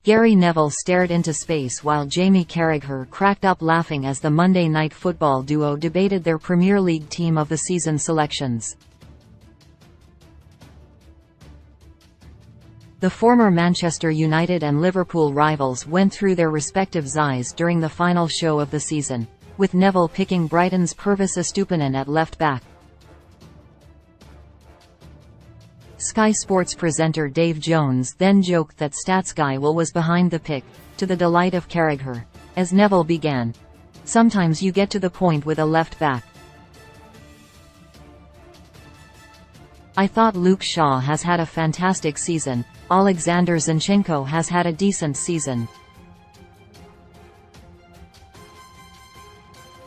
Gary Neville stared into space while Jamie Carragher cracked up laughing as the Monday Night Football duo debated their Premier League Team of the Season selections. The former Manchester United and Liverpool rivals went through their respective eyes during the final show of the season, with Neville picking Brighton's Pervis Estupiñán at left-back. Sky Sports presenter Dave Jones then joked that StatsGuy Will was behind the pick, to the delight of Carragher, as Neville began. "Sometimes you get to the point with a left-back. I thought Luke Shaw has had a fantastic season, Alexander Zinchenko has had a decent season.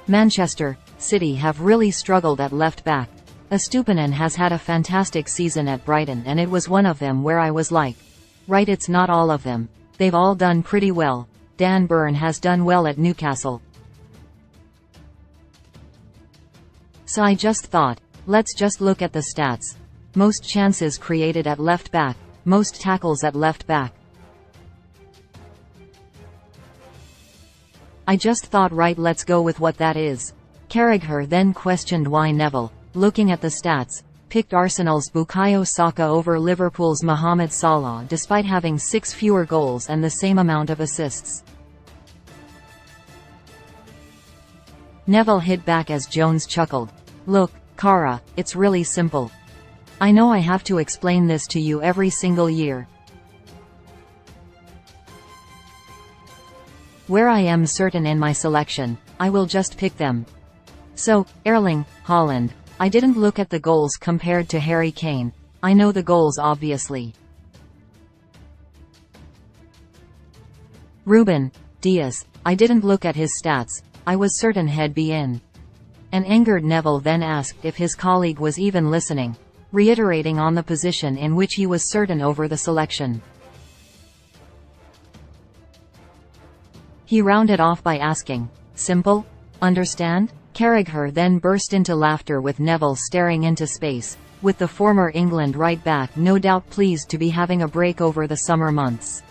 Manchester City have really struggled at left-back. Estupiñán has had a fantastic season at Brighton and it was one of them where I was like, right, it's not all of them. They've all done pretty well. Dan Burn has done well at Newcastle. So I just thought, let's just look at the stats. Most chances created at left-back, most tackles at left-back. I just thought, right, let's go with what that is." Carragher then questioned why Neville, looking at the stats, picked Arsenal's Bukayo Saka over Liverpool's Mohamed Salah despite having 6 fewer goals and the same amount of assists. Neville hit back as Jones chuckled. "Look, Cara, it's really simple. I know I have to explain this to you every single year. Where I am certain in my selection, I will just pick them. So, Erling Haaland, I didn't look at the goals compared to Harry Kane. I know the goals obviously. Ruben Dias, I didn't look at his stats, I was certain he'd be in." An angered Neville then asked if his colleague was even listening, reiterating on the position in which he was certain over the selection. He rounded off by asking, "Simple? Understand?" Carragher then burst into laughter with Neville staring into space, with the former England right-back no doubt pleased to be having a break over the summer months.